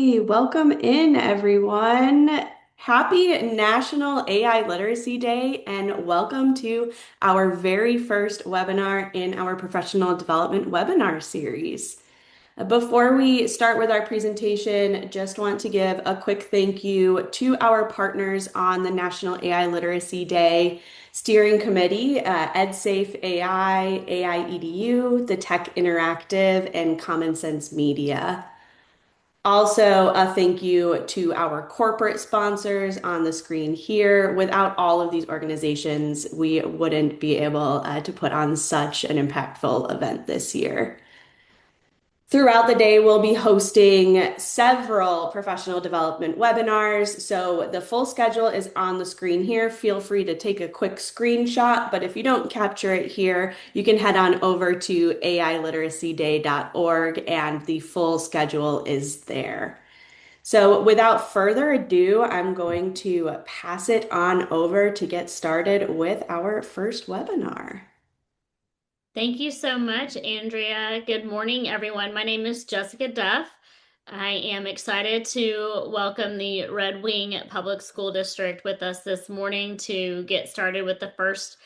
Hey, welcome in, everyone. Happy National AI Literacy Day, and welcome to our very first webinar in our professional development webinar series. Before we start with our presentation, just want to give a quick thank you to our partners on the National AI Literacy Day Steering Committee, EdSafe AI, AI EDU, the Tech Interactive, and Common Sense Media. Also, a thank you to our corporate sponsors on the screen here. Without all of these organizations, we wouldn't be able to put on such an impactful event this year. Throughout the day, we'll be hosting several professional development webinars. So the full schedule is on the screen here. Feel free to take a quick screenshot, but if you don't capture it here, you can head on over to ailiteracyday.org and the full schedule is there. So without further ado, I'm going to pass it on over to get started with our first webinar. Thank you so much, Andrea. Good morning, everyone. My name is Jessica Duff. I am excited to welcome the Red Wing Public School District with us this morning to get started with the first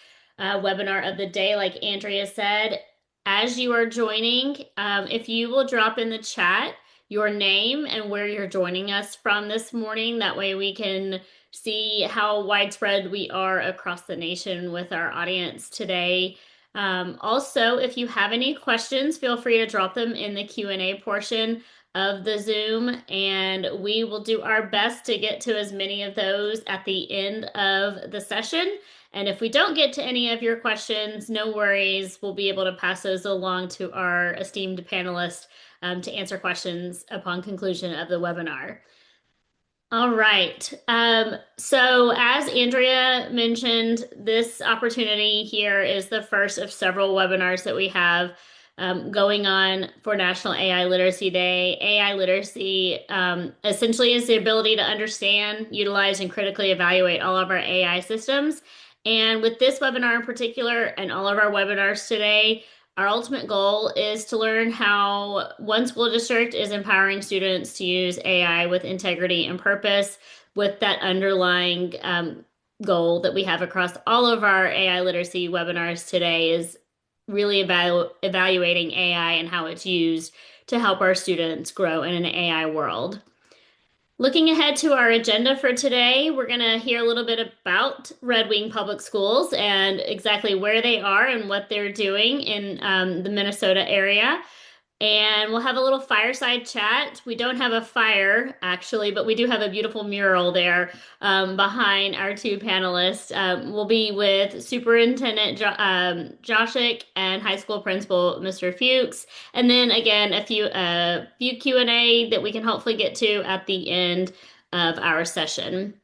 webinar of the day. Like Andrea said, as you are joining, if you will drop in the chat your name and where you're joining us from this morning, that way we can see how widespread we are across the nation with our audience today. Also, if you have any questions, feel free to drop them in the Q&A portion of the Zoom, and we will do our best to get to as many of those at the end of the session. And if we don't get to any of your questions, no worries. We'll be able to pass those along to our esteemed panelists to answer questions upon conclusion of the webinar. All right. So as Andrea mentioned, this opportunity here is the first of several webinars that we have going on for National AI Literacy Day. AI literacy essentially is the ability to understand, utilize, and critically evaluate all of our AI systems. And with this webinar in particular, and all of our webinars today, our ultimate goal is to learn how one school district is empowering students to use AI with integrity and purpose, with that underlying goal that we have across all of our AI literacy webinars today is really evaluating AI and how it's used to help our students grow in an AI world. Looking ahead to our agenda for today, we're going to hear a little bit about Red Wing Public Schools and exactly where they are and what they're doing in the Minnesota area. And we'll have a little fireside chat. We don't have a fire, actually, but we do have a beautiful mural there behind our two panelists. We'll be with Superintendent Joshik and High School Principal Mr. Fuchs. And then again, a few Q&A that we can hopefully get to at the end of our session.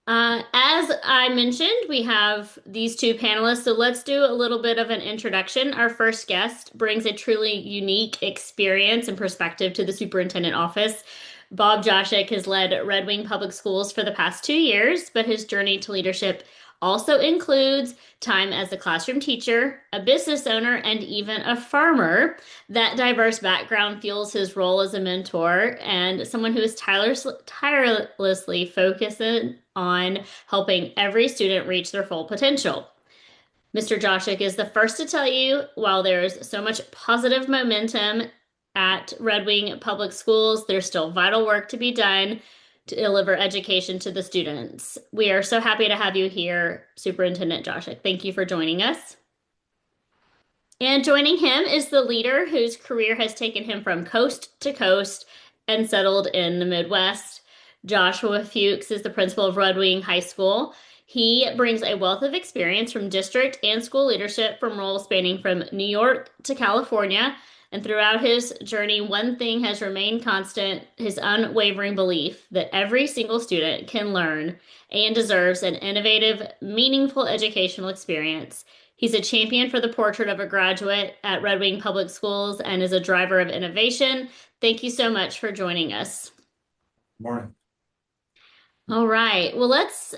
As I mentioned, we have these two panelists, so let's do a little bit of an introduction. Our first guest brings a truly unique experience and perspective to the superintendent office. Bob Joshik has led Red Wing Public Schools for the past 2 years, but his journey to leadership also includes time as a classroom teacher, a business owner, and even a farmer. That diverse background fuels his role as a mentor and someone who is tirelessly focused on helping every student reach their full potential. Mr. Joshik is the first to tell you, while there's so much positive momentum at Red Wing Public Schools, there's still vital work to be done to deliver education to the students. We are so happy to have you here, Superintendent Joshik. Thank you for joining us. And joining him is the leader whose career has taken him from coast to coast and settled in the Midwest. Joshua Fuchs is the principal of Red Wing High School. He brings a wealth of experience from district and school leadership from roles spanning from New York to California. And throughout his journey, one thing has remained constant, his unwavering belief that every single student can learn and deserves an innovative, meaningful educational experience. He's a champion for the portrait of a graduate at Red Wing Public Schools and is a driver of innovation. Thank you so much for joining us. Morning. All right. Well, let's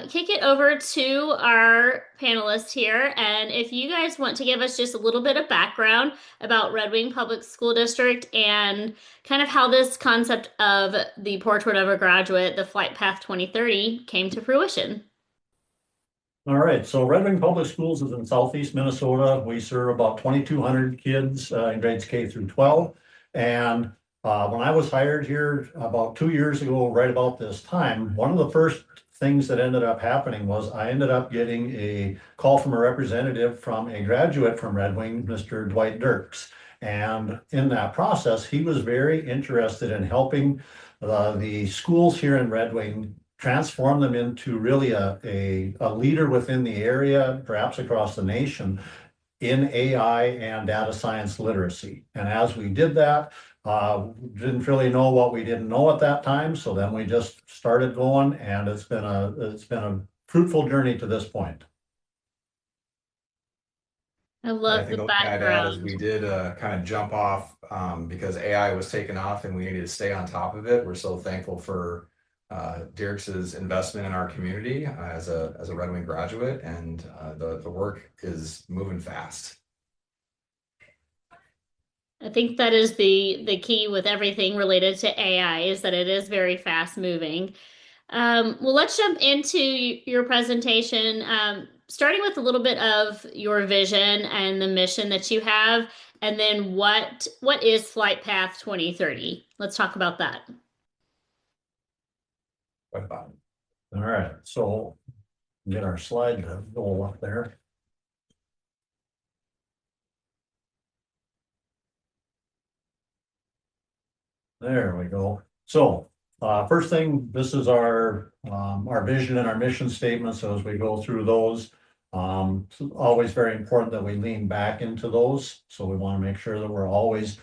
kick it over to our panelists here. And if you guys want to give us just a little bit of background about Red Wing Public School District and kind of how this concept of the Portrait of a Graduate, the Flight Path 2030, came to fruition. All right, so Red Wing Public Schools is in southeast Minnesota. We serve about 2,200 kids in grades K through 12. And when I was hired here about 2 years ago, right about this time, one of the first things that ended up happening was I ended up getting a call from a representative from a graduate from Red Wing, Mr. Dwight Dirks. And in that process, he was very interested in helping the schools here in Red Wing transform them into really a leader within the area, perhaps across the nation, in AI and data science literacy. And as we did that, didn't really know what we didn't know at that time. So then we just started going, and it's been a fruitful journey to this point. I And I love think the the only thing I'd add is background. we did kind of jump off because AI was taken off and we needed to stay on top of it. We're so thankful for Dirks's investment in our community as a Red Wing graduate, and the work is moving fast. I think that is the key with everything related to AI is that it is very fast moving. Well, let's jump into your presentation, starting with a little bit of your vision and the mission that you have, and then what is Flight Path 2030? Let's talk about that. All right, so get our slide to go up there. There we go. So first thing, this is our vision and our mission statement. So as we go through those, it's always very important that we lean back into those. So we want to make sure that we're always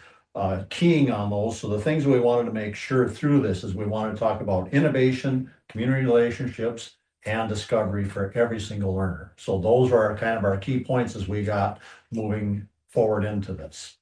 keying on those. So the things we wanted to make sure through this is we want to talk about innovation, community relationships, and discovery for every single learner. So those are kind of our key points as we got moving forward into this.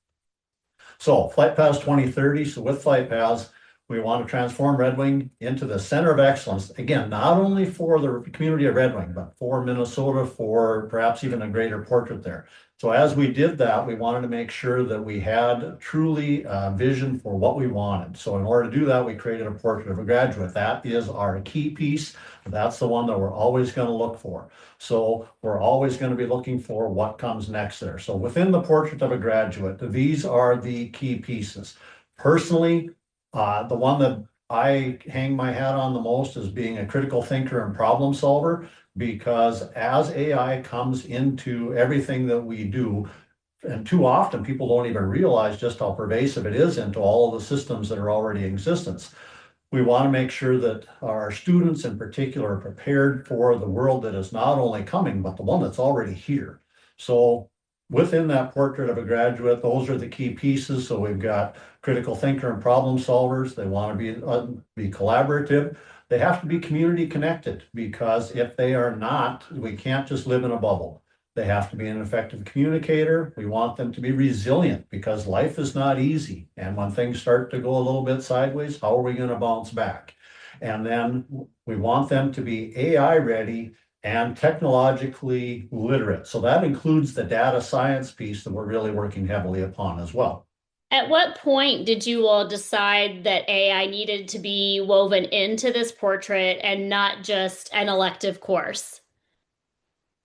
So Flight Paths 2030. So with Flight Paths, we want to transform Red Wing into the center of excellence. Again, not only for the community of Red Wing, but for Minnesota, for perhaps even a greater portrait there. So as we did that, we wanted to make sure that we had truly a vision for what we wanted. So in order to do that, we created a portrait of a graduate. That is our key piece. That's the one that we're always going to look for. So we're always going to be looking for what comes next there. So within the portrait of a graduate, these are the key pieces. Personally, the one that I hang my hat on the most is being a critical thinker and problem solver, because as AI comes into everything that we do, and too often people don't even realize just how pervasive it is into all of the systems that are already in existence. We want to make sure that our students in particular are prepared for the world that is not only coming, but the one that's already here. So within that portrait of a graduate, those are the key pieces. So we've got critical thinker and problem solvers. They want to be collaborative. They have to be community connected, because if they are not, we can't just live in a bubble. They have to be an effective communicator. We want them to be resilient, because life is not easy. And when things start to go a little bit sideways, how are we going to bounce back? And then we want them to be AI ready and technologically literate. So that includes the data science piece that we're really working heavily upon as well. At what point did you all decide that AI needed to be woven into this portrait and not just an elective course?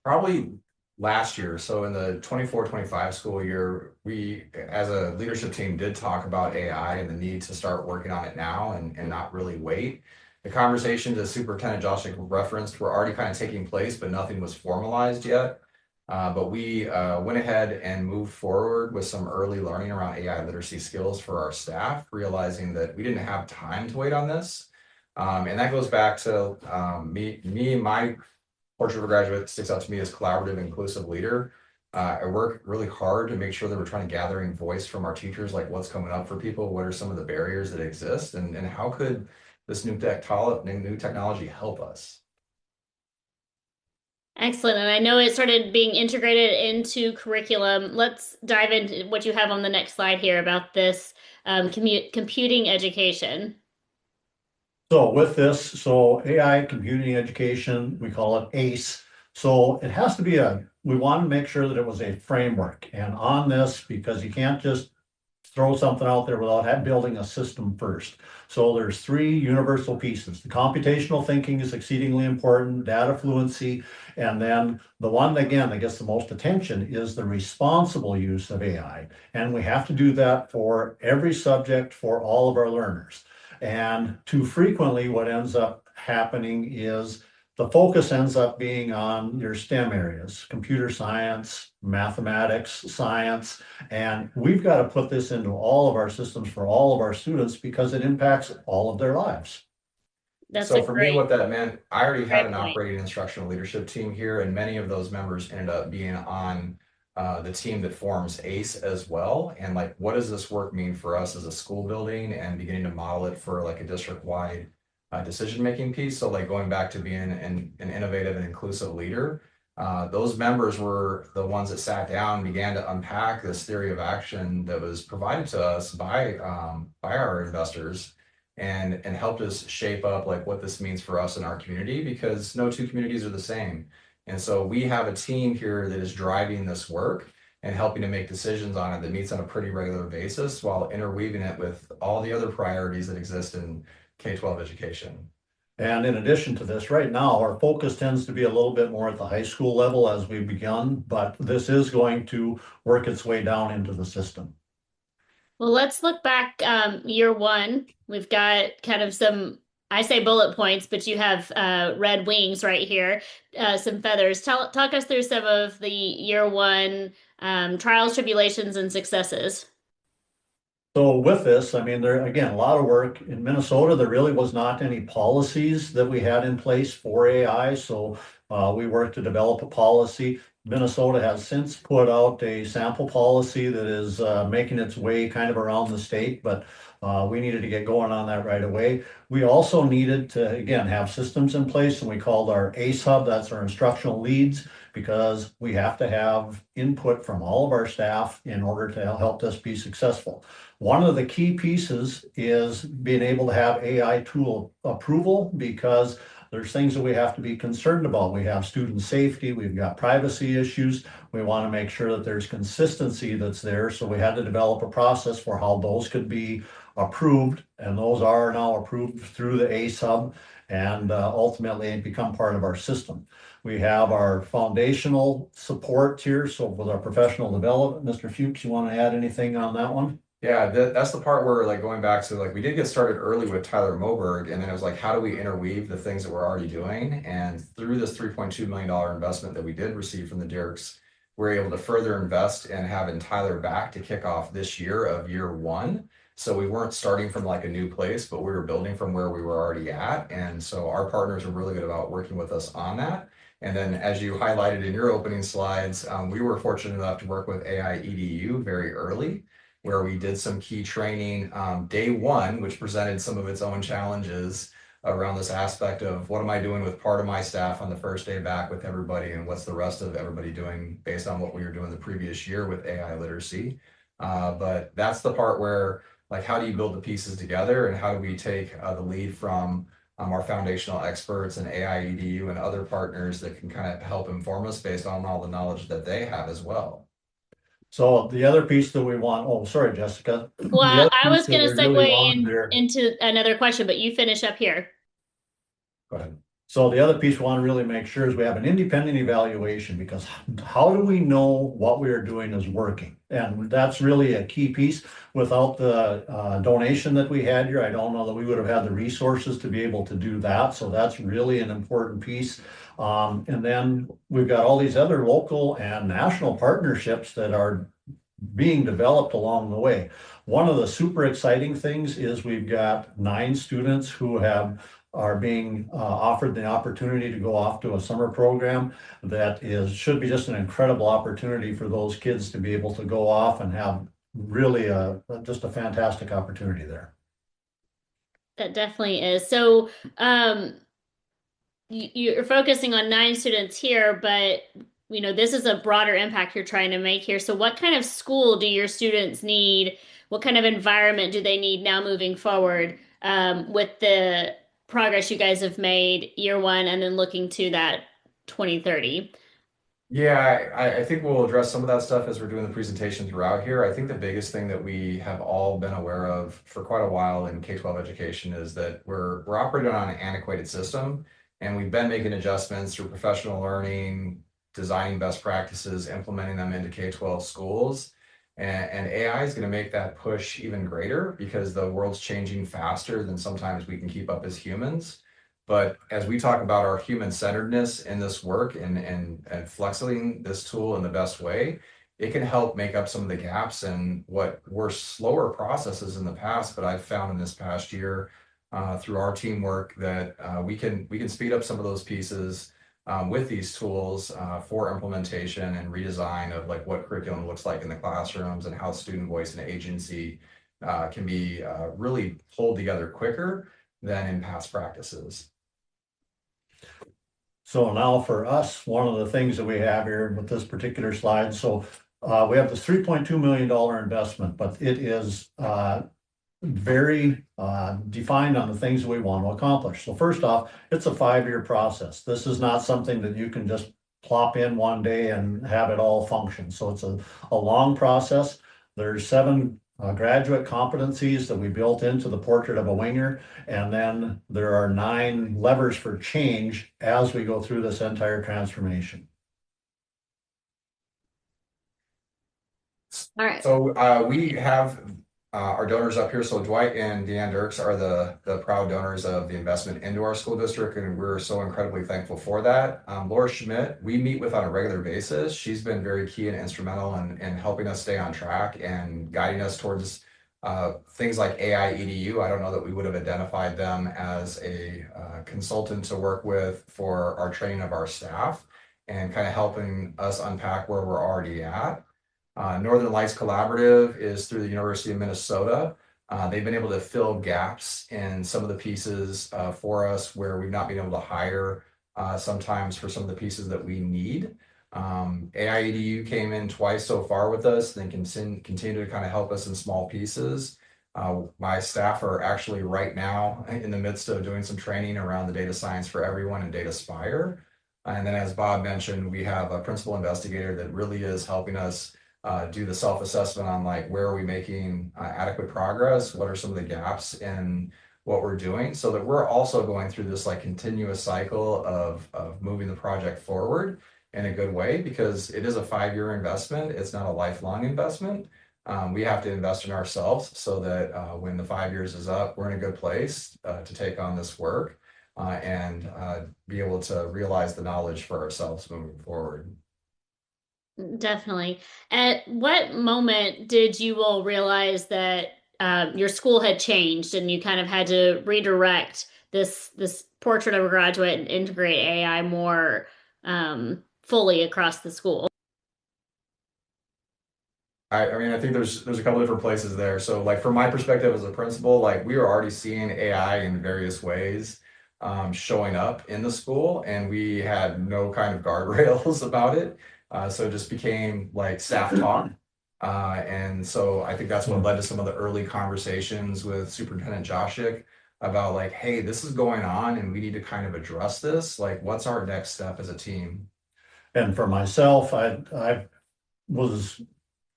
Probably last year. So in the 24-25 school year, we as a leadership team did talk about AI and the need to start working on it now and not really wait. The conversations that Superintendent Josh referenced were already kind of taking place, but nothing was formalized yet. But we went ahead and moved forward with some early learning around AI literacy skills for our staff, realizing that we didn't have time to wait on this. And that goes back to me and my portrait of a graduate sticks out to me as collaborative, inclusive leader. I work really hard to make sure that we're trying to gather in voice from our teachers, like what's coming up for people, what are some of the barriers that exist, and how could this new technology help us? Excellent. And I know it started being integrated into curriculum. Let's dive into what you have on the next slide here about this computing education. So with this, so AI computing education, we call it ACE. So it has to be we want to make sure that it was a framework. And on this, because you can't just throw something out there without building a system first. So there's three universal pieces. The computational thinking is exceedingly important, data fluency, and then the one again that gets the most attention is the responsible use of AI. And we have to do that for every subject for all of our learners. And too frequently, what ends up happening is the focus ends up being on your STEM areas, computer science, mathematics, science, and we've got to put this into all of our systems for all of our students because it impacts all of their lives. That's So a for me, what that meant, I already had great an point. operating instructional leadership team here, and many of those members ended up being on the team that forms ACE as well. And like, what does this work mean for us as a school building and beginning to model it for like a district-wide decision-making piece? So like going back to being an innovative and inclusive leader, those members were the ones that sat down and began to unpack this theory of action that was provided to us by our investors and helped us shape up like what this means for us in our community because no two communities are the same. And so we have a team here that is driving this work and helping to make decisions on it that meets on a pretty regular basis while interweaving it with all the other priorities that exist in K-12 education. And in addition to this, right now, our focus tends to be a little bit more at the high school level as we've begun, but this is going to work its way down into the system. Well, let's look back year one. We've got kind of some, I say bullet points, but you have red wings right here, some feathers. Talk us through some of the year one trials, tribulations, and successes. So with this, I mean, there, again, a lot of work in Minnesota. There really was not any policies that we had in place for AI. So we worked to develop a policy. Minnesota has since put out a sample policy that is making its way kind of around the state, but we needed to get going on that right away. We also needed to, again, have systems in place, and we called our ACE Hub, that's our instructional leads, because we have to have input from all of our staff in order to help this be successful. One of the key pieces is being able to have AI tool approval because there's things that we have to be concerned about. We have student safety, we've got privacy issues. We want to make sure that there's consistency that's there. So we had to develop a process for how those could be approved, and those are now approved through the ACE Hub and ultimately become part of our system. We have our foundational support here. So with our professional development, Mr. Fuchs, you want to add anything on that one? Yeah, that's the part where like going back to like we did get started early with Tyler Moberg, and then it was like, how do we interweave the things that we're already doing? And through this $3.2 million investment that we did receive from the Dirks, we're able to further invest and having Tyler back to kick off this year of year one. So we weren't starting from like a new place, but we were building from where we were already at. And so our partners are really good about working with us on that. And then as you highlighted in your opening slides, we were fortunate enough to work with AI EDU very early where we did some key training day one, which presented some of its own challenges around this aspect of what am I doing with part of my staff on the first day back with everybody, and what's the rest of everybody doing based on what we were doing the previous year with AI literacy. But that's the part where, like, how do you build the pieces together, and how do we take the lead from our foundational experts and AI EDU and other partners that can kind of help inform us based on all the knowledge that they have as well. So the other piece that we want, oh, sorry, Jessica. The Well, other I piece was that going we to really segue wanted there, into another question, but you finish up here. go ahead. So the other piece we want to really make sure is we have an independent evaluation because how do we know what we are doing is working? And that's really a key piece. Without the donation that we had here, I don't know that we would have had the resources to be able to do that. So that's really an important piece. And then we've got all these other local and national partnerships that are being developed along the way. One of the super exciting things is we've got 9 students who are being offered the opportunity to go off to a summer program that should be just an incredible opportunity for those kids to be able to go off and have really just a fantastic opportunity there. That definitely is. So, you're focusing on 9 students here, but this is a broader impact you're trying to make here. So what kind of school do your students need? What kind of environment do they need now moving forward with the progress you guys have made year one and then looking to that 2030. Yeah, I think we'll address some of that stuff as we're doing the presentation throughout here. I think the biggest thing that we have all been aware of for quite a while in K-12 education is that we're operating on an antiquated system, and we've been making adjustments through professional learning, designing best practices, implementing them into K-12 schools. And AI is going to make that push even greater because the world's changing faster than sometimes we can keep up as humans. But as we talk about our human centeredness in this work and flexing this tool in the best way, it can help make up some of the gaps in what were slower processes in the past. But I've found in this past year through our teamwork that we can speed up some of those pieces with these tools for implementation and redesign of like what curriculum looks like in the classrooms and how student voice and agency can be really pulled together quicker than in past practices. So now for us, one of the things that we have here with this particular slide, so we have this $3.2 million investment, but it is very defined on the things we want to accomplish. So first off, it's a 5-year process. This is not something that you can just plop in one day and have it all function. So it's a long process. There's 7 graduate competencies that we built into the portrait of a winger. And then there are 9 levers for change as we go through this entire transformation. All right. So we have our donors up here. So Dwight and Deanne Dirks are the proud donors of the investment into our school district, and we're so incredibly thankful for that. Laura Schmidt, we meet with on a regular basis. She's been very key and instrumental in helping us stay on track and guiding us towards things like AI EDU. I don't know that we would have identified them as a consultant to work with for our training of our staff and kind of helping us unpack where we're already at. Northern Lights Collaborative is through the University of Minnesota. They've been able to fill gaps in some of the pieces for us where we've not been able to hire sometimes for some of the pieces that we need. AIEDU came in twice so far with us and continue to kind of help us in small pieces. My staff are actually right now in the midst of doing some training around the data science for everyone and Data Spire. And then as Bob mentioned, we have a principal investigator that really is helping us do the self-assessment on like where are we making adequate progress, what are some of the gaps in what we're doing, so that we're also going through this like continuous cycle of moving the project forward in a good way, because it is a 5-year investment. It's not a lifelong investment. We have to invest in ourselves so that when the 5 years is up, we're in a good place to take on this work and be able to realize the knowledge for ourselves moving forward. Definitely. At what moment did you all realize that your school had changed and you kind of had to redirect this portrait of a graduate and integrate AI more fully across the school? I mean, I think there's a couple different places there. So like from my perspective as a principal, like we are already seeing AI in various ways showing up in the school, and we had no kind of guardrails about it. So it just became like staff talk. And so I think that's what led to some of the early conversations with Superintendent Joshik about like, hey, this is going on and we need to kind of address this. Like, what's our next step as a team? And for myself, I was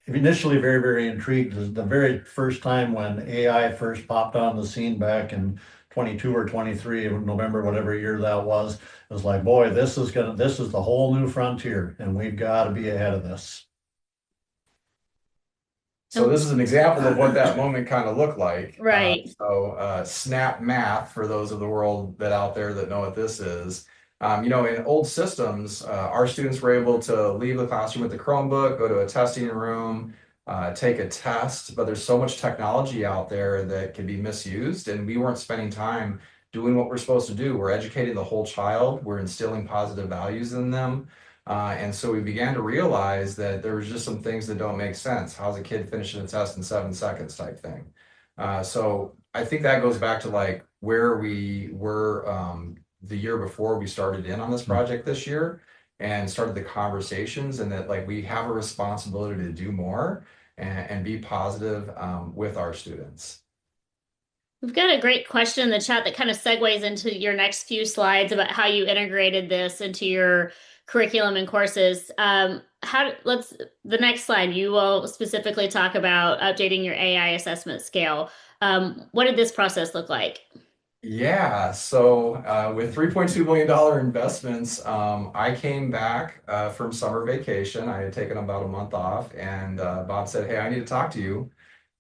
initially very, very intrigued. The very first time when AI first popped on the scene back in 22 or 23, November, whatever year that was, it was like, boy, this is the whole new frontier, and we've got to be ahead of this. So this is an example of what that moment kind of looked like. Right. Snap math for those of the world that out there that know what this is. In old systems, our students were able to leave the classroom with the Chromebook, go to a testing room, take a test, but there's so much technology out there that can be misused, and we weren't spending time doing what we're supposed to do. We're educating the whole child, we're instilling positive values in them. And so we began to realize that there was just some things that don't make sense. How's a kid finishing a test in 7 seconds type thing? So I think that goes back to like where we were the year before we started in on this project this year and started the conversations, and that like we have a responsibility to do more and be positive with our students. We've got a great question in the chat that kind of segues into your next few slides about how you integrated this into your curriculum and courses. The next slide, you will specifically talk about updating your AI assessment scale. What did this process look like? Yeah, so with $3.2 million investments, I came back from summer vacation. I had taken about a month off, and Bob said, "Hey, I need to talk to you."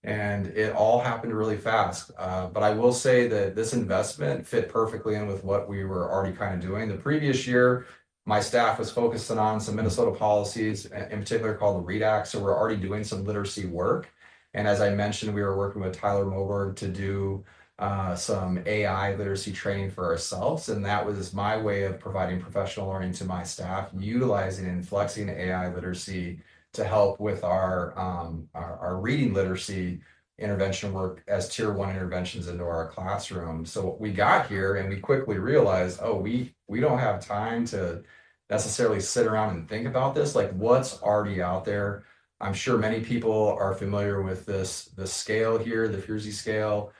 And it all happened really fast. But I will say that this investment fit perfectly in with what we were already kind of doing. The previous year, my staff was focusing on some Minnesota policies, in particular called the READ Act. So we're already doing some literacy work. And as I mentioned, we were working with Tyler Moberg to do some AI literacy training for ourselves. And that was my way of providing professional learning to my staff, utilizing and flexing AI literacy to help with our reading literacy intervention work as tier one interventions into our classroom. So we got here and we quickly realized, oh, we don't have time to necessarily sit around and think about this, like what's already out there. I'm sure many people are familiar with the scale here, the Fierzi scale.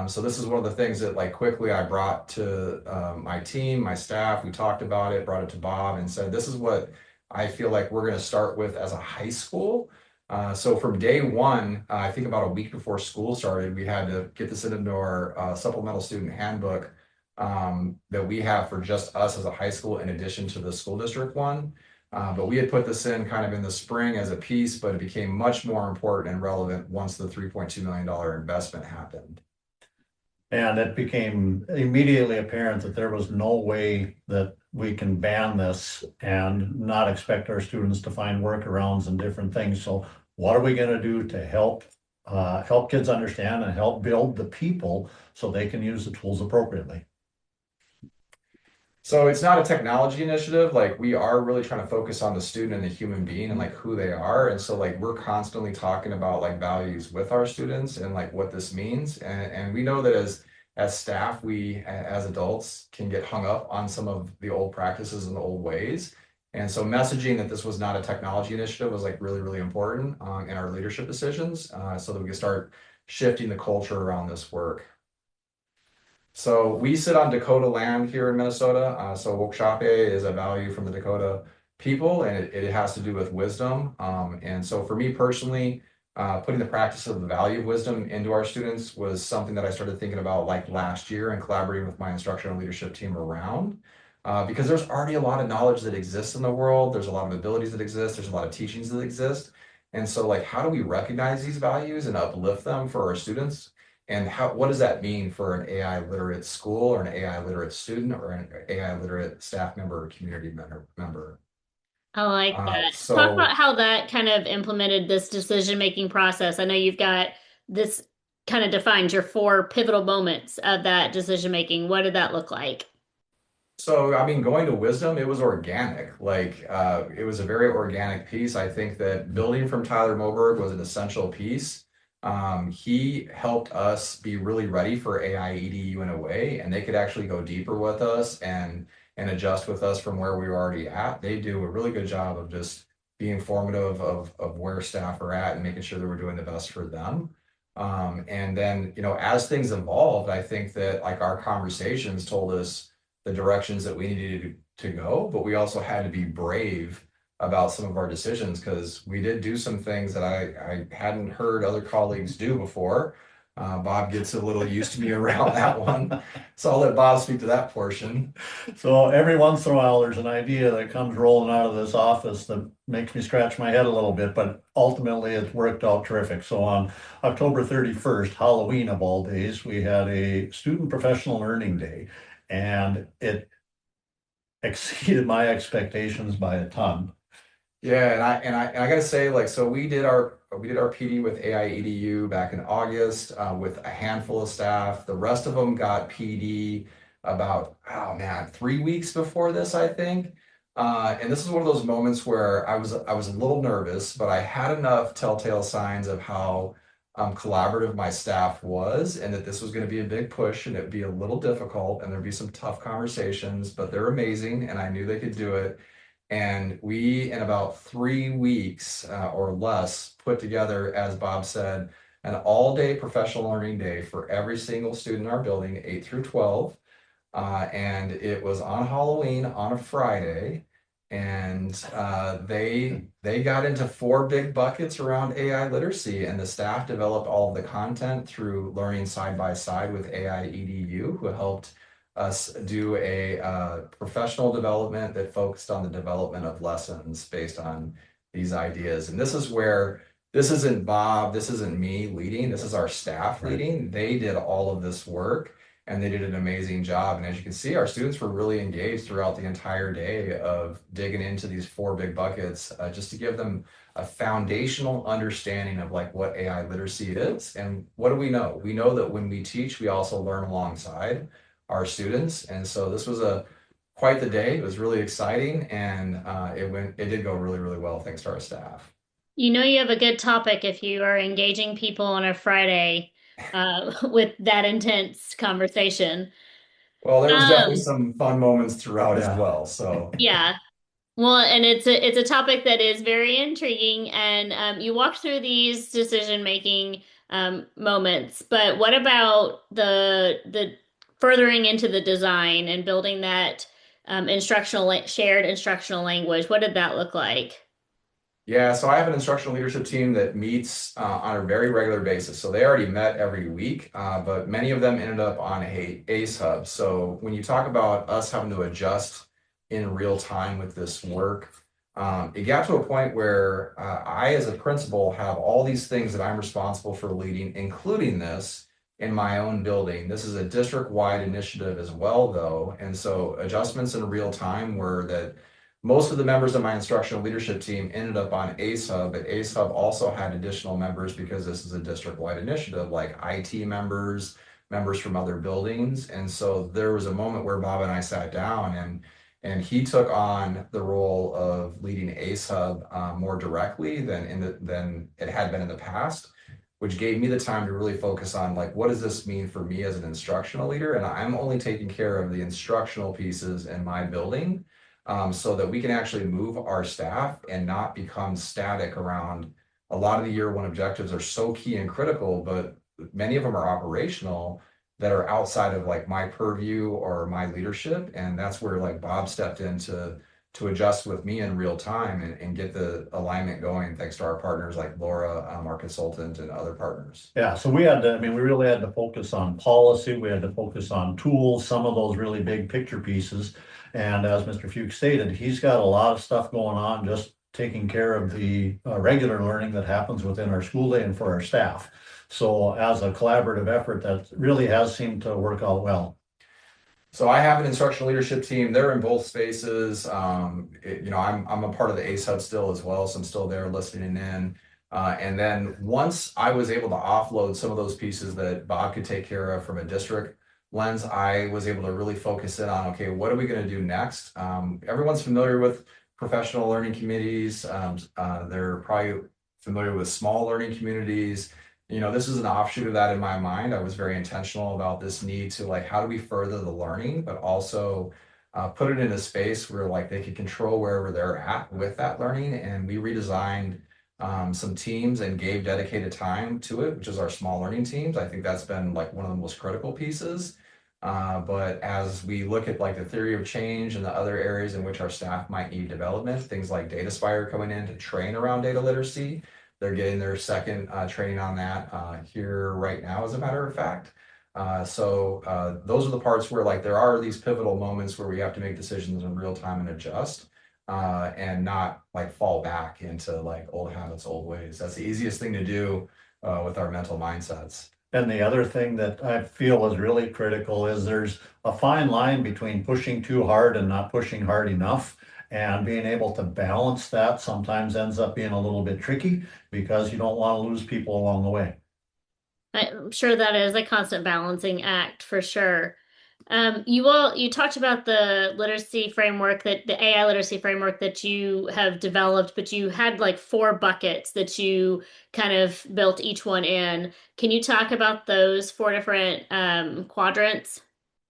So this is one of the things that like quickly I brought to my team, my staff. We talked about it, brought it to Bob and said, this is what I feel like we're going to start with as a high school. So from day one, I think about a week before school started, we had to get this into our supplemental student handbook that we have for just us as a high school in addition to the school district one. But we had put this in kind of in the spring as a piece, but it became much more important and relevant once the $3.2 million investment happened. And it became immediately apparent that there was no way that we can ban this and not expect our students to find workarounds and different things. So what are we going to do to help kids understand and help build the people so they can use the tools appropriately? So it's not a technology initiative. Like we are really trying to focus on the student and the human being and like who they are. And so like we're constantly talking about like values with our students and like what this means. And we know that as staff, we as adults can get hung up on some of the old practices and the old ways. And so messaging that this was not a technology initiative was like really, really important in our leadership decisions so that we could start shifting the culture around this work. So we sit on Dakota land here in Minnesota. So Wokshape is a value from the Dakota people, and it has to do with wisdom. And so for me personally, putting the practice of the value of wisdom into our students was something that I started thinking about like last year and collaborating with my instructional leadership team around. Because there's already a lot of knowledge that exists in the world. There's a lot of abilities that exist. There's a lot of teachings that exist. And so like, how do we recognize these values and uplift them for our students? And what does that mean for an AI literate school or an AI literate student or an AI literate staff member or community member? I like that. Talk So about how that kind of implemented this decision-making process. I know you've got this kind of defines your four pivotal moments of that decision-making. What did that look like? So, I mean, going to wisdom, it was organic. Like, it was a very organic piece. I think that building from Tyler Moberg was an essential piece. He helped us be really ready for AI EDU in a way, and they could actually go deeper with us and adjust with us from where we were already at. They do a really good job of just being formative of where staff are at and making sure that we're doing the best for them. And then, as things evolved, I think that like our conversations told us the directions that we needed to go, but we also had to be brave about some of our decisions because we did do some things that I hadn't heard other colleagues do before. Bob gets a little used to me around that one. So I'll let Bob speak to that portion. So every once in a while, there's an idea that comes rolling out of this office that makes me scratch my head a little bit, but ultimately it's worked out terrific. So on October 31st, Halloween of all days, we had a student professional learning day, and it exceeded my expectations by a ton. Yeah, and I gotta say, like, so we did our PD with AI EDU back in August with a handful of staff. The rest of them got PD about, oh man, 3 weeks before this, I think. And this is one of those moments where I was a little nervous, but I had enough telltale signs of how collaborative my staff was, and that this was going to be a big push, and it'd be a little difficult, and there'd be some tough conversations, but they're amazing, and I knew they could do it. And we, in about 3 weeks or less, put together, as Bob said, an all-day professional learning day for every single student in our building, 8 through 12. And it was on Halloween on a Friday. And they got into 4 big buckets around AI literacy, and the staff developed all of the content through learning side by side with AI EDU, who helped us do a professional development that focused on the development of lessons based on these ideas. And this is where this isn't Bob, this isn't me leading, this is our staff leading. They did all of this work and they did an amazing job. And as you can see, our students were really engaged throughout the entire day of digging into these 4 big buckets, just to give them a foundational understanding of like what AI literacy is. And what do we know? We know that when we teach, we also learn alongside our students. And so this was quite the day. It was really exciting, and it did go really, really well thanks to our staff. You know you have a good topic if you are engaging people on a Friday with that intense conversation. Well, there was definitely Um, some fun moments throughout as Yeah. well. So yeah. Well, and it's a topic that is very intriguing, and you walked through these decision-making moments, but what about the furthering into the design and building that shared instructional language? What did that look like? yeah, so I have an instructional leadership team that meets on a very regular basis. So they already met every week, but many of them ended up on a ACE hub. So when you talk about us having to adjust in real time with this work, it got to a point where I, as a principal, have all these things that I'm responsible for leading, including this in my own building. This is a district-wide initiative as well, though. And so adjustments in real time were that most of the members of my instructional leadership team ended up on ACE Hub, but ACE Hub also had additional members because this is a district-wide initiative, like IT members, members from other buildings. And so there was a moment where Bob and I sat down, and he took on the role of leading ACE Hub more directly than it had been in the past, which gave me the time to really focus on like, what does this mean for me as an instructional leader? And I'm only taking care of the instructional pieces in my building, so that we can actually move our staff and not become static around a lot of the year one objectives are so key and critical, but many of them are operational that are outside of like my purview or my leadership. And that's where like Bob stepped in to adjust with me in real time and get the alignment going, thanks to our partners like Laura, our consultant, and other partners. Yeah, so we really had to focus on policy, we had to focus on tools, some of those really big picture pieces. And as Mr. Fuchs stated, he's got a lot of stuff going on, just taking care of the regular learning that happens within our school day and for our staff. So as a collaborative effort, that really has seemed to work out well. So I have an instructional leadership team. They're in both spaces. I'm a part of the ACE Hub still as well, so I'm still there listening in. And then once I was able to offload some of those pieces that Bob could take care of from a district lens, I was able to really focus in on, okay, what are we going to do next? Everyone's familiar with professional learning committees. They're probably familiar with small learning communities. This is an offshoot of that in my mind. I was very intentional about this need to like, how do we further the learning, but also put it in a space where like they could control wherever they're at with that learning. And we redesigned some teams and gave dedicated time to it, which is our small learning teams. I think that's been like one of the most critical pieces. But as we look at like the theory of change and the other areas in which our staff might need development, things like DataSpire coming in to train around data literacy, they're getting their second training on that here right now, as a matter of fact. So those are the parts where like there are these pivotal moments where we have to make decisions in real time and adjust, and not like fall back into like old habits, old ways. That's the easiest thing to do with our mental mindsets. And the other thing that I feel is really critical is there's a fine line between pushing too hard and not pushing hard enough. And being able to balance that sometimes ends up being a little bit tricky because you don't want to lose people along the way. I'm sure that is a constant balancing act for sure. You talked about the literacy framework that the AI literacy framework that you have developed, but you had like 4 buckets that you kind of built each one in. Can you talk about those 4 different quadrants?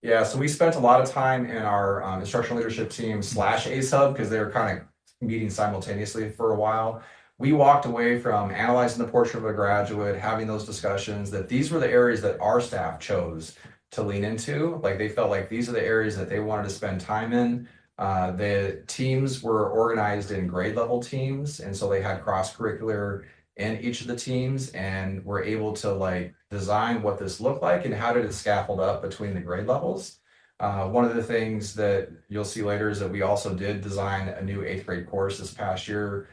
Yeah, so we spent a lot of time in our instructional leadership team / ACE Hub because they were kind of meeting simultaneously for a while. we walked away from analyzing the portrait of a graduate, having those discussions, that these were the areas that our staff chose to lean into. Like they felt like these are the areas that they wanted to spend time in. The teams were organized in grade level teams, and so they had cross-curricular in each of the teams, and were able to like design what this looked like and how did it scaffold up between the grade levels. One of the things that you'll see later is that we also did design a new 8th grade course this past year,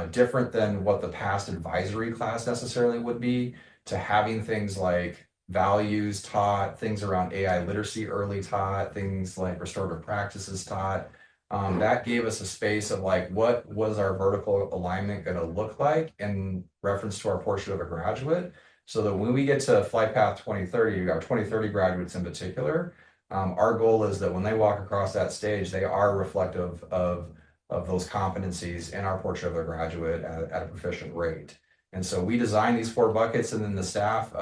different than what the past advisory class necessarily would be, to having things like values taught, things around AI literacy early taught, things like restorative practices taught. That gave us a space of like, what was our vertical alignment going to look like in reference to our portrait of a graduate, so that when we get to Flight Path 2030, our 2030 graduates in particular, our goal is that when they walk across that stage, they are reflective of those competencies in our portrait of a graduate at a proficient rate. And so we designed these 4 buckets, and then the staff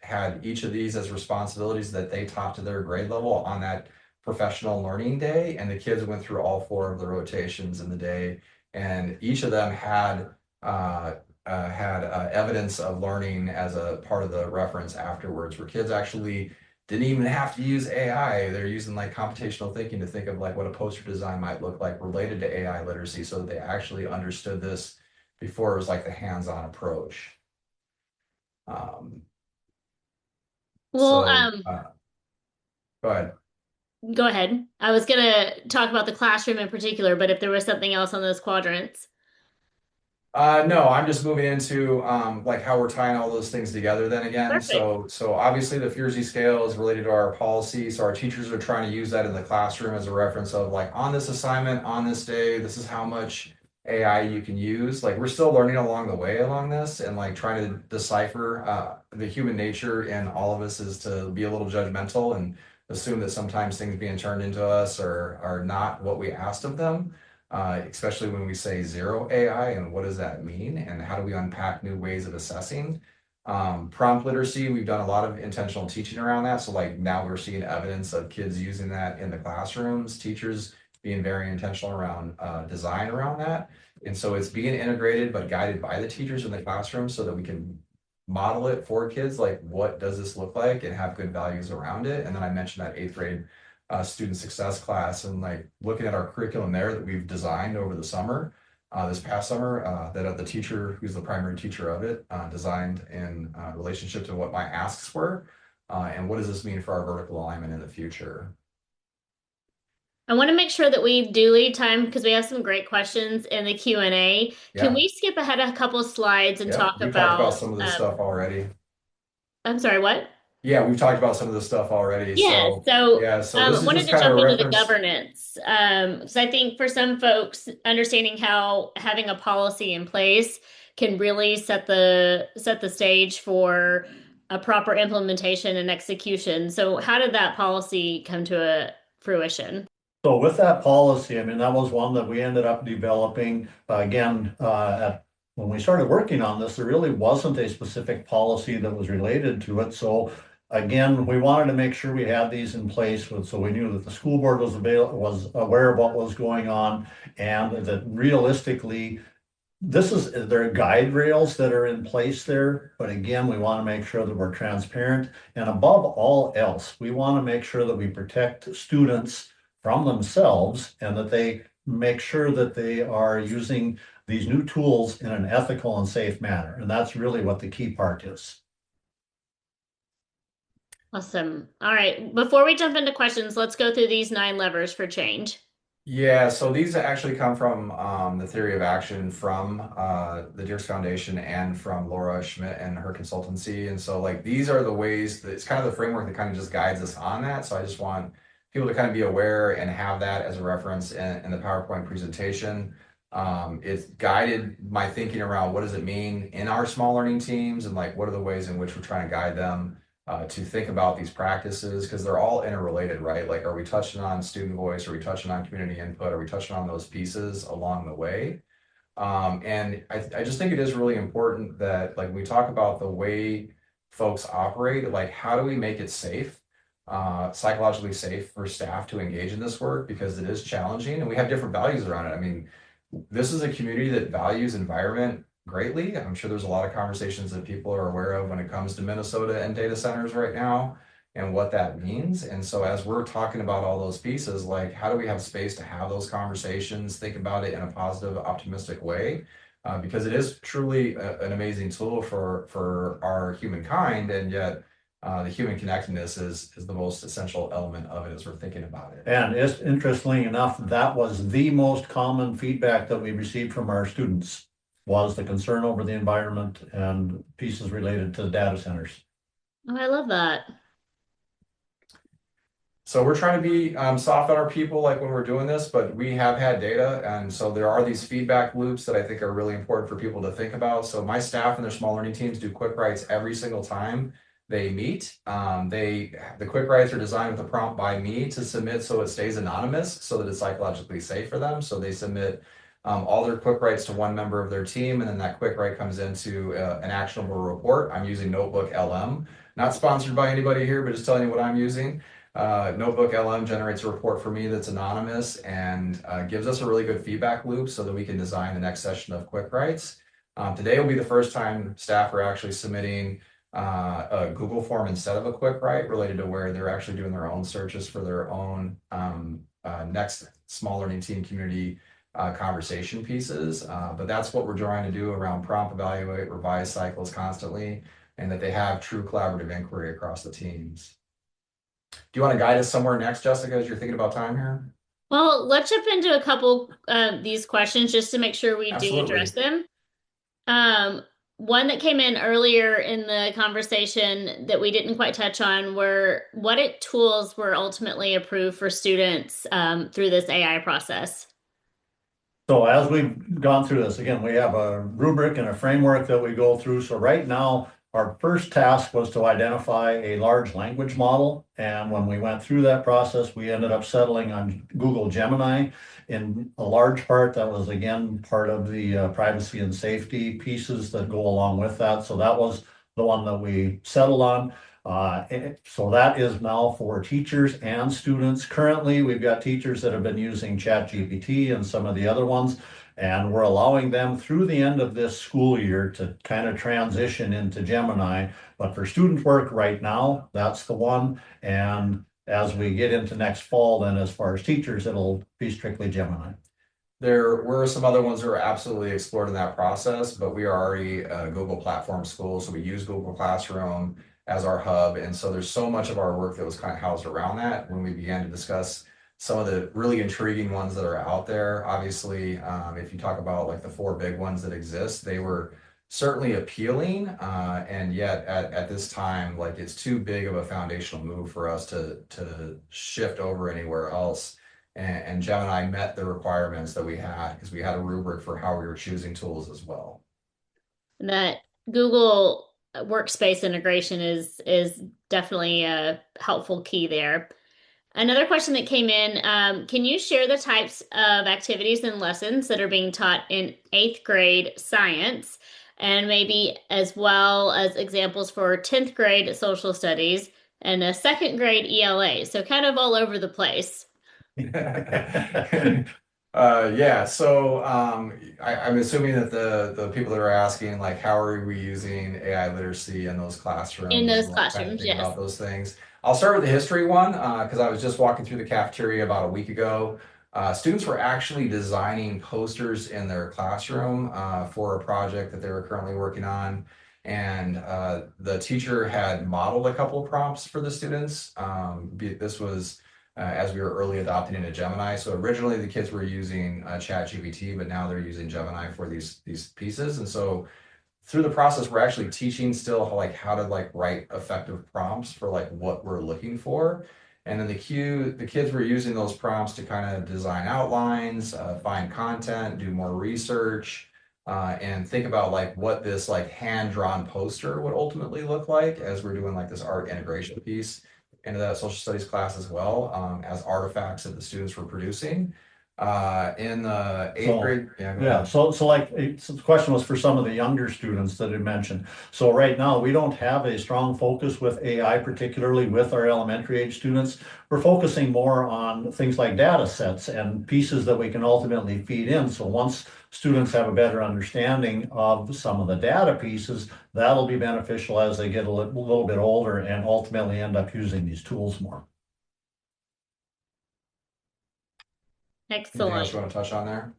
had each of these as responsibilities that they taught to their grade level on that professional learning day. And the kids went through all 4 of the rotations in the day, and each of them had evidence of learning as a part of the reference afterwards, where kids actually didn't even have to use AI. They're using like computational thinking to think of like what a poster design might look like related to AI literacy, so that they actually understood this before it was like the hands-on approach. Um, Well, so go ahead. go ahead. I was gonna talk about the classroom in particular, but if there was something else on those quadrants. No, I'm just moving into like how we're tying all those things together then again. Perfect. So obviously the Fiersey scale is related to our policy. So our teachers are trying to use that in the classroom as a reference of like, on this assignment, on this day, this is how much AI you can use. Like we're still learning along the way along this, and like trying to decipher the human nature in all of us is to be a little judgmental and assume that sometimes things being turned into us are not what we asked of them. Especially when we say zero AI, and what does that mean, and how do we unpack new ways of assessing. Prompt literacy, we've done a lot of intentional teaching around that. So like now we're seeing evidence of kids using that in the classrooms, teachers being very intentional around design around that. And so it's being integrated but guided by the teachers in the classroom, so that we can model it for kids, like what does this look like, and have good values around it. And then I mentioned that 8th grade student success class, and like looking at our curriculum there that we've designed over the summer, this past summer, that the teacher who's the primary teacher of it designed in relationship to what my asks were, and what does this mean for our vertical alignment in the future. I want to make sure that we do leave time because we have some great questions in the Q&A. Can Yeah, we skip ahead a couple slides and yeah, talk we've talked about about, some of this stuff already. I'm sorry, what? Yeah, we've talked about some of this stuff already. Yeah, So so yeah, so this is wanted just to kind of jump a into the reference. governance. Because I think for some folks, understanding how having a policy in place can really set the stage for a proper implementation and execution. So how did that policy come to a fruition? So with that policy, I mean, that was one that we ended up developing again, when we started working on this, there really wasn't a specific policy that was related to it. So again, we wanted to make sure we had these in place so we knew that the school board was aware of what was going on, and that realistically, there are guide rails that are in place there, but again, we want to make sure that we're transparent. And above all else, we want to make sure that we protect students from themselves, and that they make sure that they are using these new tools in an ethical and safe manner. And that's really what the key part is. Awesome. All right. Before we jump into questions, let's go through these 9 levers for change. Yeah, so these actually come from the theory of action from the Deers Foundation and from Laura Schmidt and her consultancy. And so like these are the ways that it's kind of the framework that kind of just guides us on that. So I just want people to kind of be aware and have that as a reference in the PowerPoint presentation. It's guided my thinking around what does it mean in our small learning teams, and like what are the ways in which we're trying to guide them to think about these practices, because they're all interrelated, right? Like, are we touching on student voice? Are we touching on community input? Are we touching on those pieces along the way? And I just think it is really important that like we talk about the way folks operate, like how do we make it safe, psychologically safe for staff to engage in this work, because it is challenging and we have different values around it. I mean, this is a community that values environment greatly. I'm sure there's a lot of conversations that people are aware of when it comes to Minnesota and data centers right now and what that means. And so as we're talking about all those pieces, like how do we have space to have those conversations, think about it in a positive, optimistic way? Because it is truly an amazing tool for our humankind, and yet the human connectedness is the most essential element of it as we're thinking about it. And it's interestingly enough, that was the most common feedback that we received from our students, was the concern over the environment and pieces related to the data centers. Oh, I love that. So we're trying to be soft on our people like when we're doing this, but we have had data. And so there are these feedback loops that I think are really important for people to think about. So my staff and their small learning teams do quick writes every single time they meet. The quick writes are designed with a prompt by me to submit so it stays anonymous so that it's psychologically safe for them. So they submit all their quick writes to one member of their team, and then that quick write comes into an actionable report. I'm using Notebook LM, not sponsored by anybody here, but just telling you what I'm using. Notebook LM generates a report for me that's anonymous and gives us a really good feedback loop so that we can design the next session of quick writes. Today will be the first time staff are actually submitting a Google form instead of a quick write related to where they're actually doing their own searches for their own next small learning team community conversation pieces. But that's what we're trying to do around prompt, evaluate, revise cycles constantly, and that they have true collaborative inquiry across the teams. Do you want to guide us somewhere next, Jessica, as you're thinking about time here? Well, let's jump into a couple these questions just to make sure we do address Absolutely. them. One that came in earlier in the conversation that we didn't quite touch on were what tools were ultimately approved for students through this AI process. So as we've gone through this, again, we have a rubric and a framework that we go through. So right now, our first task was to identify a large language model. And when we went through that process, we ended up settling on Google Gemini. In a large part, that was again part of the privacy and safety pieces that go along with that. So that was the one that we settled on. So that is now for teachers and students. Currently, we've got teachers that have been using ChatGPT and some of the other ones, and we're allowing them through the end of this school year to kind of transition into Gemini. But for student work right now, that's the one. And as we get into next fall, then as far as teachers, it'll be strictly Gemini. There were some other ones that were absolutely explored in that process, but we are already a Google platform school. So we use Google Classroom as our hub. And so there's so much of our work that was kind of housed around that when we began to discuss some of the really intriguing ones that are out there. Obviously, if you talk about like the four big ones that exist, they were certainly appealing. And yet at this time, like it's too big of a foundational move for us to shift over anywhere else. And Gemini met the requirements that we had because we had a rubric for how we were choosing tools as well. And that Google workspace integration is definitely a helpful key there. Another question that came in, can you share the types of activities and lessons that are being taught in 8th grade science, and maybe as well as examples for 10th grade social studies and a 2nd grade ELA? So kind of all over the place. Yeah, so I'm assuming that the people that are asking, like, how are we using AI literacy in those classrooms? In those and kind of classrooms, think yes. about those things. I'll start with the history one because I was just walking through the cafeteria about a week ago. Students were actually designing posters in their classroom for a project that they were currently working on. And the teacher had modeled a couple of prompts for the students. This was as we were early adopting into Gemini. So originally the kids were using ChatGPT, but now they're using Gemini for these pieces. And so through the process, we're actually teaching still how to like write effective prompts for like what we're looking for. And then the kids were using those prompts to kind of design outlines, find content, do more research, and think about like what this like hand-drawn poster would ultimately look like as we're doing like this art integration piece into that social studies class as well, as artifacts that the students were producing. In the eighth So, grade, yeah, go yeah, ahead. so like, so the question was for some of the younger students that I mentioned. So right now, we don't have a strong focus with AI, particularly with our elementary age students. We're focusing more on things like data sets and pieces that we can ultimately feed in. So once students have a better understanding of some of the data pieces, that'll be beneficial as they get a little bit older and ultimately end up using these tools more. Anything else Excellent. you want to touch on there?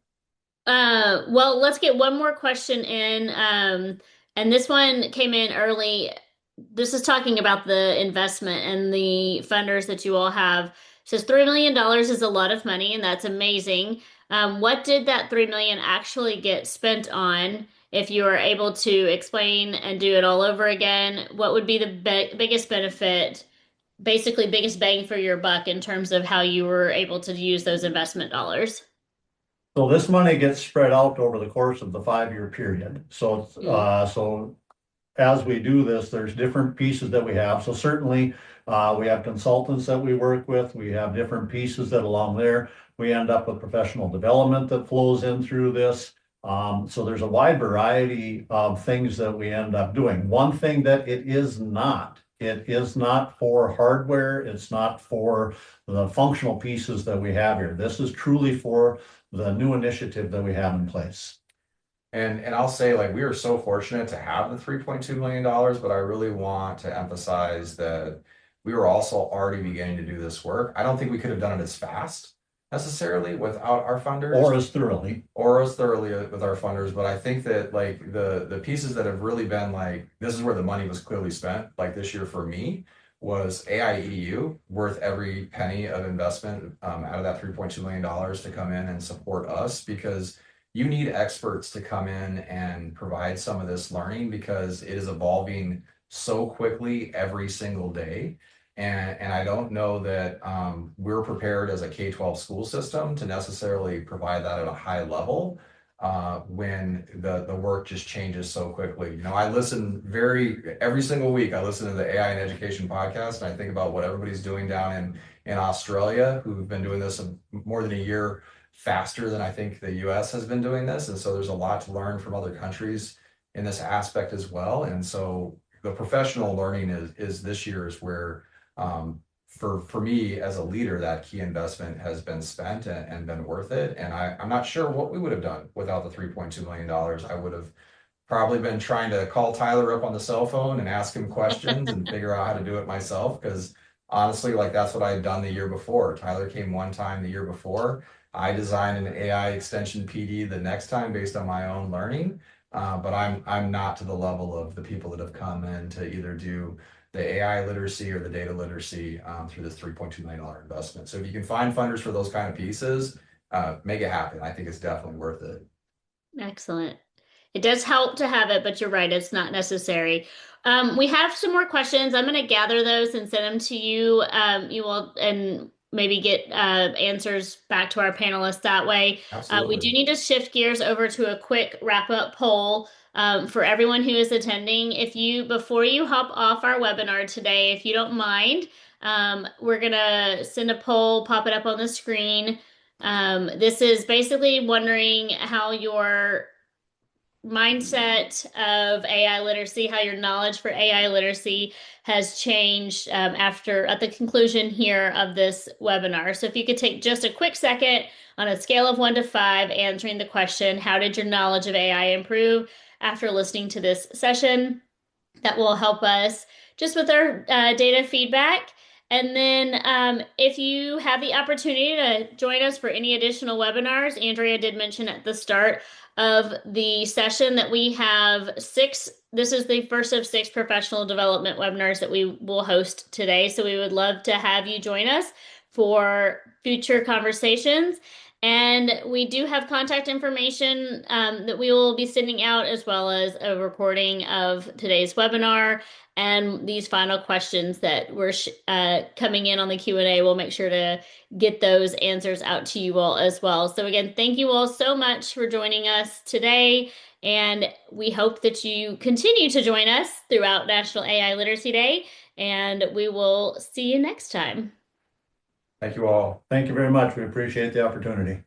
Well, let's get one more question in. And this one came in early. This is talking about the investment and the funders that you all have. It says $3 million is a lot of money, and that's amazing. What did that 3 million actually get spent on? If you are able to explain and do it all over again, what would be the biggest benefit, basically biggest bang for your buck in terms of how you were able to use those investment dollars? So this money gets spread out over the course of the 5-year period. So, Mm. so as we do this, there's different pieces that we have. So certainly, we have consultants that we work with. We have different pieces that along there. We end up with professional development that flows in through this. So there's a wide variety of things that we end up doing. One thing that it is not for hardware. It's not for the functional pieces that we have here. This is truly for the new initiative that we have in place. And I'll say, like, we are so fortunate to have the $3.2 million, but I really want to emphasize that we were also already beginning to do this work. I don't think we could have done it as fast necessarily without our funders Or as thoroughly. or as thoroughly with our funders, but I think that like the pieces that have really been like this is where the money was clearly spent, like this year for me, was AI worth every penny of investment out of that $3.2 million to come in and support us because you need experts to come in and provide some of this learning because it is evolving so quickly every single day. And I don't know that we're prepared as a K-12 school system to necessarily provide that at a high level when the work just changes so quickly. You know, I listen every single week, I listen to the AI and Education podcast, and I think about what everybody's doing down in Australia, who've been doing this more than a year faster than I think the US has been doing this. And so there's a lot to learn from other countries in this aspect as well. And so the professional learning is this year is where for me as a leader, that key investment has been spent and been worth it. And I'm not sure what we would have done without the $3.2 million. I would have probably been trying to call Tyler up on the cell phone and ask him questions and figure out how to do it myself. Because honestly, like that's what I had done the year before. Tyler came one time the year before. I designed an AI extension PD the next time based on my own learning. But I'm not to the level of the people that have come in to either do the AI literacy or the data literacy through this $3.2 million investment. So if you can find funders for those kind of pieces, make it happen. I think it's definitely worth it. Excellent. It does help to have it, but you're right, it's not necessary. We have some more questions. I'm going to gather those and send them to you. You will, and maybe get answers back to our panelists that way. We do Absolutely. need to shift gears over to a quick wrap-up poll for everyone who is attending. Before you hop off our webinar today, if you don't mind, we're going to send a poll, pop it up on the screen. This is basically wondering how your mindset of AI literacy, how your knowledge for AI literacy has changed at the conclusion here of this webinar. So if you could take just a quick second on a scale of 1 to 5, answering the question, how did your knowledge of AI improve after listening to this session? That will help us just with our data feedback. And then if you have the opportunity to join us for any additional webinars, Andrea did mention at the start of the session that we have 6. This is the first of 6 professional development webinars that we will host today. So we would love to have you join us for future conversations. And we do have contact information that we will be sending out, as well as a recording of today's webinar and these final questions that were coming in on the Q&A. We'll make sure to get those answers out to you all as well. So again, thank you all so much for joining us today. And we hope that you continue to join us throughout National AI Literacy Day. And we will see you next time. Thank you all. Thank you very much. We appreciate the opportunity.